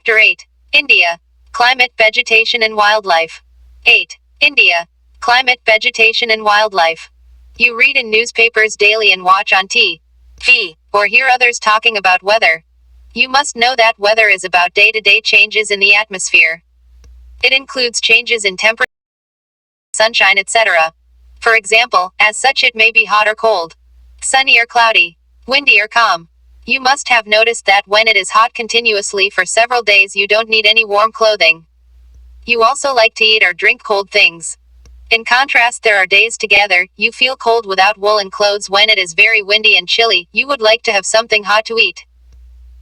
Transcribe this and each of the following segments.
Chapter 8. India. Climate, Vegetation and Wildlife. 8. India. Climate, Vegetation and Wildlife. You read in newspapers daily and watch on TV, or hear others talking about weather. You must know that weather is about day-to-day changes in the atmosphere. It includes changes in temperature, sunshine, etc. For example, as such it may be hot or cold, sunny or cloudy, windy or calm. You must have noticed that when it is hot continuously for several days you don't need any warm clothing. You also like to eat or drink cold things. In contrast, there are days together, you feel cold without woolen clothes. When it is very windy and chilly, you would like to have something hot to eat.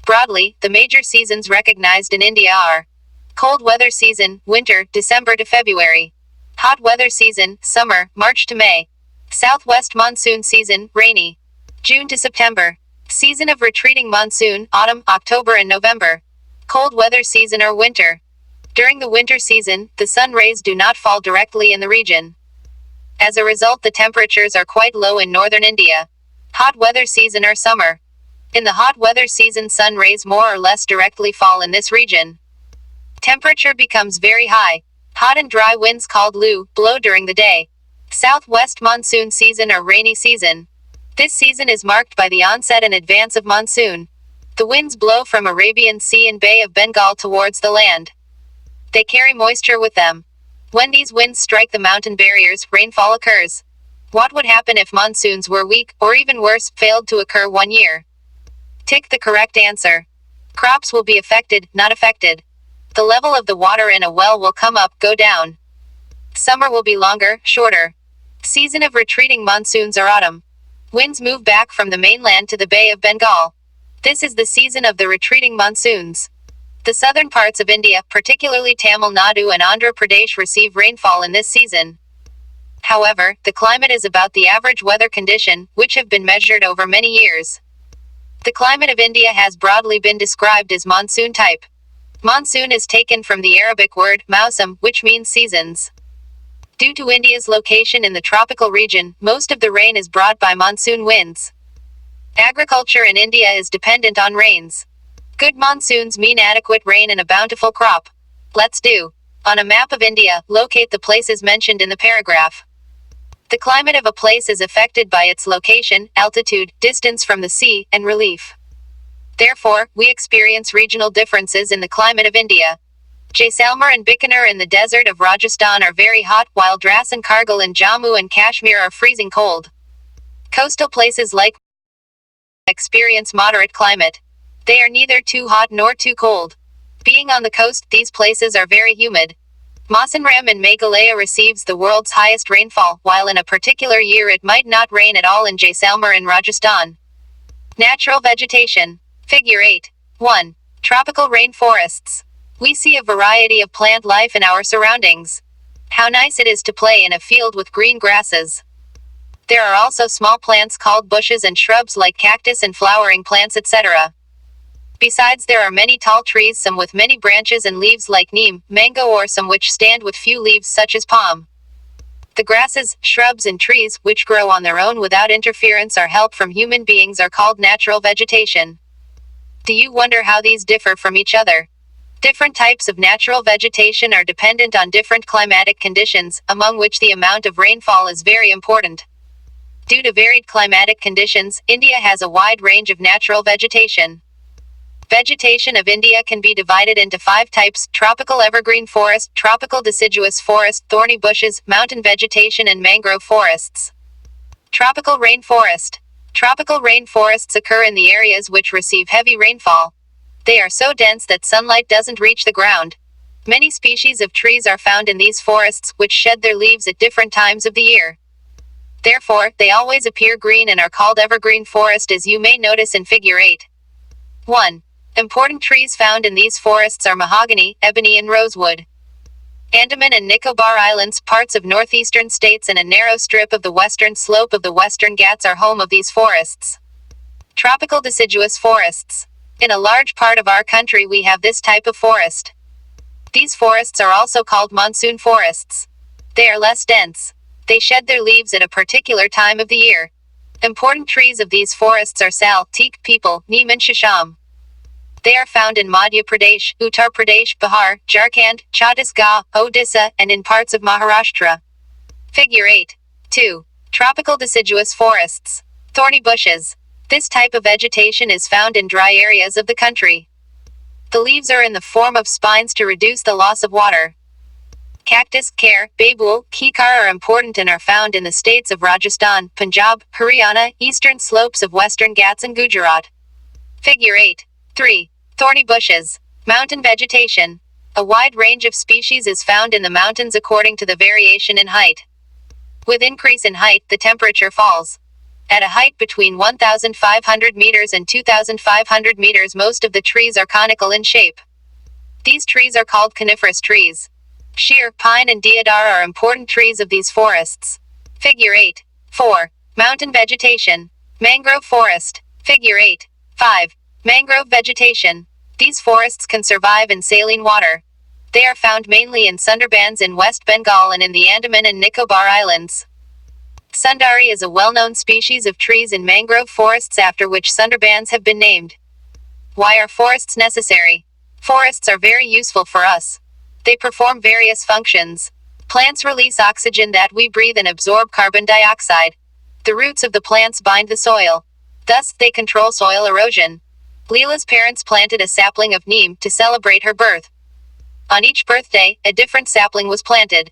Broadly, the major seasons recognized in India are cold weather season, winter, December to February. Hot weather season, summer, March to May. Southwest monsoon season, rainy, June to September. Season of retreating monsoon, autumn, October and November. Cold weather season or winter. During the winter season, the sun rays do not fall directly in the region. As a result, the temperatures are quite low in northern India. Hot weather season or summer. In the hot weather season, sun rays more or less directly fall in this region. Temperature becomes very high. Hot and dry winds called lu blow during the day. Southwest monsoon season or rainy season. This season is marked by the onset and advance of monsoon. The winds blow from Arabian Sea and Bay of Bengal towards the land. They carry moisture with them. When these winds strike the mountain barriers, rainfall occurs. What would happen if monsoons were weak, or even worse, failed to occur one year? Tick the correct answer. Crops will be affected, not affected. The level of the water in a well will come up, go down. Summer will be longer, shorter. Season of retreating monsoons or autumn. Winds move back from the mainland to the Bay of Bengal. This is the season of the retreating monsoons. The southern parts of India, particularly Tamil Nadu and Andhra Pradesh, receive rainfall in this season. However, the climate is about the average weather condition, which have been measured over many years. The climate of India has broadly been described as monsoon type. Monsoon is taken from the Arabic word mausam, which means seasons. Due to India's location in the tropical region, most of the rain is brought by monsoon winds. Agriculture in India is dependent on rains. Good monsoons mean adequate rain and a bountiful crop. Let's do. On a map of India, locate the places mentioned in the paragraph. The climate of a place is affected by its location, altitude, distance from the sea, and relief. Therefore, we experience regional differences in the climate of India. Jaisalmer and Bikaner in the desert of Rajasthan are very hot, while Dras and Kargil in Jammu and Kashmir are freezing cold. Coastal places like experience moderate climate. They are neither too hot nor too cold. Being on the coast, these places are very humid. Mawsynram in Meghalaya receives the world's highest rainfall, while in a particular year it might not rain at all in Jaisalmer in Rajasthan. Natural vegetation. Figure 8. 1. Tropical rainforests. We see a variety of plant life in our surroundings. How nice it is to play in a field with green grasses. There are also small plants called bushes and shrubs like cactus and flowering plants, etc. Besides, there are many tall trees, some with many branches and leaves like neem, mango, or some which stand with few leaves such as palm. The grasses, shrubs and trees, which grow on their own without interference or help from human beings, are called natural vegetation. Do you wonder how these differ from each other? Different types of natural vegetation are dependent on different climatic conditions, among which the amount of rainfall is very important. Due to varied climatic conditions, India has a wide range of natural vegetation. Vegetation of India can be divided into 5 types: tropical evergreen forest, tropical deciduous forest, thorny bushes, mountain vegetation, and mangrove forests. Tropical rainforest. Tropical rainforests occur in the areas which receive heavy rainfall. They are so dense that sunlight doesn't reach the ground. Many species of trees are found in these forests, which shed their leaves at different times of the year. Therefore, they always appear green and are called evergreen forest, as you may notice in figure 8. 1. Important trees found in these forests are mahogany, ebony and rosewood. Andaman and Nicobar Islands, parts of northeastern states, and a narrow strip of the western slope of the Western Ghats are home of these forests. Tropical deciduous forests. In a large part of our country we have this type of forest. These forests are also called monsoon forests. They are less dense. They shed their leaves at a particular time of the year. Important trees of these forests are sal, teak, peepal, neem and shisham. They are found in Madhya Pradesh, Uttar Pradesh, Bihar, Jharkhand, Chhattisgarh, Odisha, and in parts of Maharashtra. Figure 8. 2. Tropical deciduous forests. Thorny bushes. This type of vegetation is found in dry areas of the country. The leaves are in the form of spines to reduce the loss of water. Cactus, kher, babul, kikar are important and are found in the states of Rajasthan, Punjab, Haryana, eastern slopes of western Ghats and Gujarat. Figure 8. 3. Thorny bushes. Mountain vegetation. A wide range of species is found in the mountains according to the variation in height. With increase in height, the temperature falls. At a height between 1,500 meters and 2,500 meters, most of the trees are conical in shape. These trees are called coniferous trees. Sheer, pine and deodar are important trees of these forests. Figure 8. 4. Mountain vegetation. Mangrove forest. Figure 8. 5. Mangrove vegetation. These forests can survive in saline water. They are found mainly in Sundarbans in West Bengal and in the Andaman and Nicobar Islands. Sundari is a well-known species of trees in mangrove forests after which Sundarbans have been named. Why are forests necessary? Forests are very useful for us. They perform various functions. Plants release oxygen that we breathe and absorb carbon dioxide. The roots of the plants bind the soil. Thus, they control soil erosion. Leela's parents planted a sapling of neem to celebrate her birth. On each birthday, a different sapling was planted.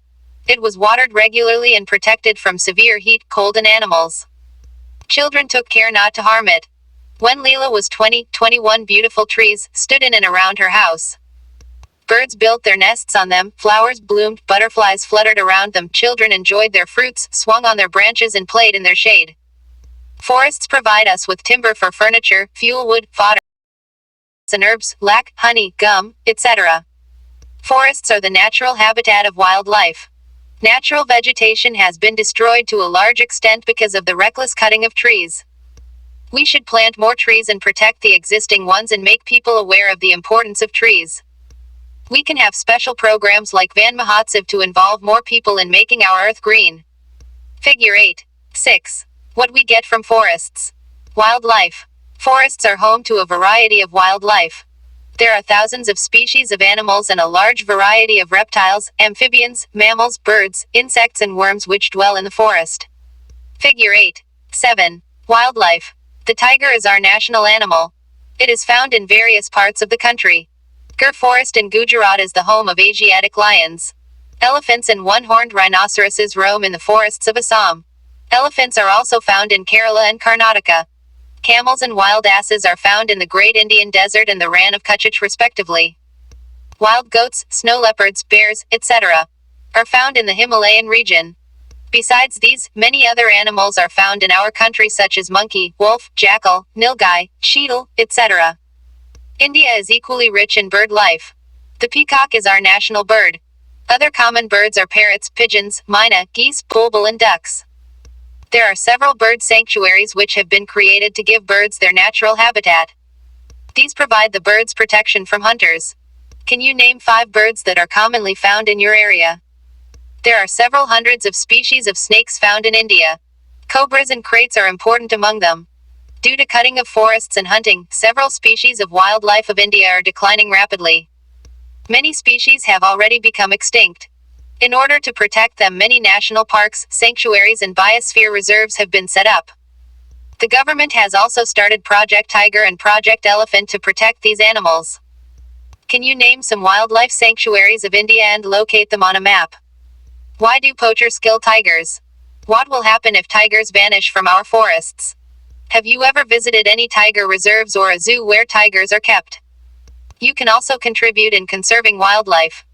It was watered regularly and protected from severe heat, cold, and animals. Children took care not to harm it. When Leela was 21 beautiful trees stood in and around her house. Birds built their nests on them, flowers bloomed, butterflies fluttered around them, children enjoyed their fruits, swung on their branches and played in their shade. Forests provide us with timber for furniture, fuel, wood, fodder, and herbs, lac, honey, gum, etc. Forests are the natural habitat of wildlife. Natural vegetation has been destroyed to a large extent because of the reckless cutting of trees. We should plant more trees and protect the existing ones and make people aware of the importance of trees. We can have special programs like Van Mahotsav to involve more people in making our earth green. Figure 8. 6. What we get from forests. Wildlife. Forests are home to a variety of wildlife. There are thousands of species of animals and a large variety of reptiles, amphibians, mammals, birds, insects and worms which dwell in the forest. Figure 8. 7. Wildlife. The tiger is our national animal. It is found in various parts of the country. Gir Forest in Gujarat is the home of Asiatic lions. Elephants and one-horned rhinoceroses roam in the forests of Assam. Elephants are also found in Kerala and Karnataka. Camels and wild asses are found in the Great Indian Desert and the Rann of Kutch respectively. Wild goats, snow leopards, bears, etc. are found in the Himalayan region. Besides these, many other animals are found in our country such as monkey, wolf, jackal, nilgai, cheetal, etc. India is equally rich in bird life. The peacock is our national bird. Other common birds are parrots, pigeons, myna, geese, bulbul and ducks. There are several bird sanctuaries which have been created to give birds their natural habitat. These provide the birds protection from hunters. Can you name 5 birds that are commonly found in your area? There are several hundreds of species of snakes found in India. Cobras and kraits are important among them. Due to cutting of forests and hunting, several species of wildlife of India are declining rapidly. Many species have already become extinct. In order to protect them, many national parks, sanctuaries and biosphere reserves have been set up. The government has also started Project Tiger and Project Elephant to protect these animals. Can you name some wildlife sanctuaries of India and locate them on a map? Why do poachers kill tigers? What will happen if tigers vanish from our forests? Have you ever visited any tiger reserves or a zoo where tigers are kept? You can also contribute in conserving wildlife.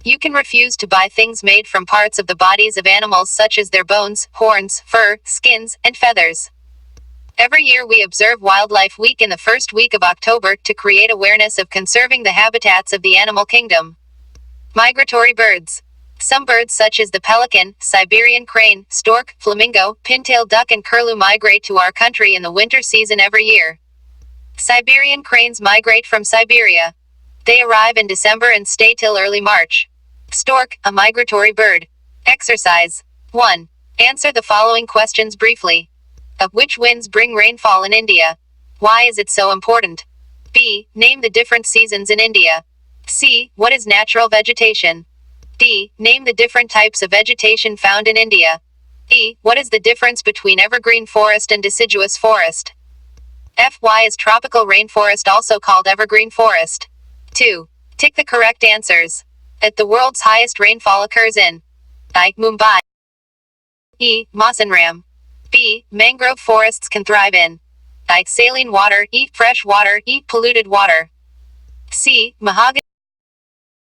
You can refuse to buy things made from parts of the bodies of animals such as their bones, horns, fur, skins, and feathers. Every year we observe Wildlife Week in the first week of October to create awareness of conserving the habitats of the animal kingdom. Migratory birds. Some birds such as the pelican, Siberian crane, stork, flamingo, pintail duck and curlew migrate to our country in the winter season every year. Siberian cranes migrate from Siberia. They arrive in December and stay till early March. Stork, a migratory bird. Exercise. 1. Answer the following questions briefly. Which winds bring rainfall in India? Why is it so important? B. Name the different seasons in India. C. What is natural vegetation? D. Name the different types of vegetation found in India. E. What is the difference between evergreen forest and deciduous forest? F. Why is tropical rainforest also called evergreen forest? 2. Tick the correct answers. At the world's highest rainfall occurs in I. Mumbai. E. Mawsynram. B. Mangrove forests can thrive in I. Saline water. E. Fresh water. E. Polluted water. C. Mahogany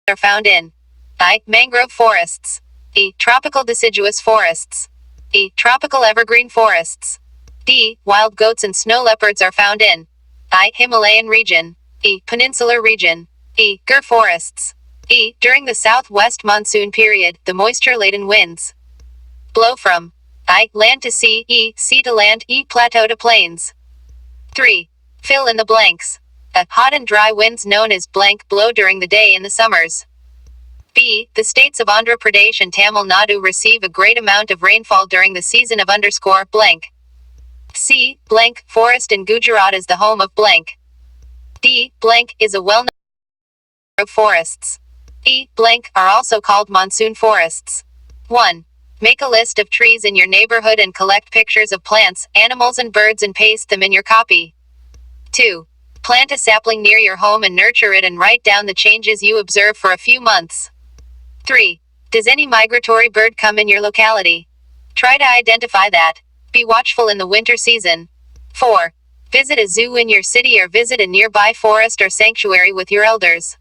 are found in I. Mangrove forests. E. Tropical deciduous forests. E. Tropical evergreen forests. D. Wild goats and snow leopards are found in I. Himalayan region. E. Peninsular region. E. Gur forests. E. During the southwest monsoon period, the moisture-laden winds blow from I. Land to sea. E. Sea to land. E. Plateau to plains. 3. Fill in the blanks. A. Hot and dry winds known as blank blow during the day in the summers. B. The states of Andhra Pradesh and Tamil Nadu receive a great amount of rainfall during the season of underscore blank. C. Blank forest in Gujarat is the home of blank. D. Blank is a well-known of forests. E. Blank are also called monsoon forests. 1. Make a list of trees in your neighborhood and collect pictures of plants, animals and birds and paste them in your copy. 2. Plant a sapling near your home and nurture it and write down the changes you observe for a few months. 3. Does any migratory bird come in your locality? Try to identify that. Be watchful in the winter season. 4. Visit a zoo in your city or visit a nearby forest or sanctuary with your elders.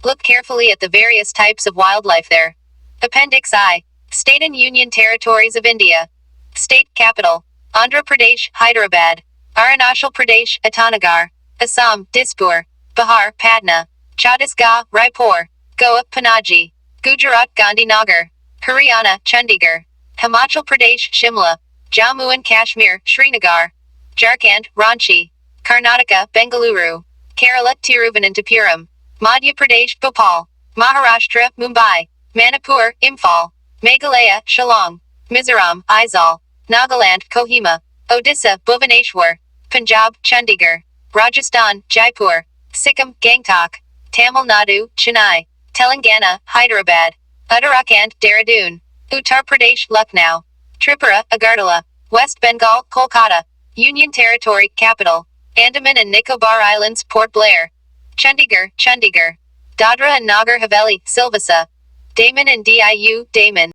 Look carefully at the various types of wildlife there. Appendix I. State and Union Territories of India. State capital: Andhra Pradesh, Hyderabad. Arunachal Pradesh, Itanagar. Assam, Dispur. Bihar, Patna. Chhattisgarh, Raipur. Goa, Panaji. Gujarat, Gandhinagar. Haryana, Chandigarh. Himachal Pradesh, Shimla. Jammu and Kashmir, Srinagar. Jharkhand, Ranchi. Karnataka, Bengaluru. Kerala, Tiruvananthapuram. Madhya Pradesh, Bhopal. Maharashtra, Mumbai. Manipur, Imphal. Meghalaya, Shillong. Mizoram, Aizawl. Nagaland, Kohima. Odisha, Bhubaneswar. Punjab, Chandigarh. Rajasthan, Jaipur. Sikkim, Gangtok. Tamil Nadu, Chennai. Telangana, Hyderabad. Uttarakhand, Dehradun. Uttar Pradesh, Lucknow. Tripura, Agartala. West Bengal, Kolkata. Union Territory, capital: Andaman and Nicobar Islands, Port Blair. Chandigarh, Chandigarh. Dadra and Nagar Haveli, Silvassa. Daman and Diu, Daman.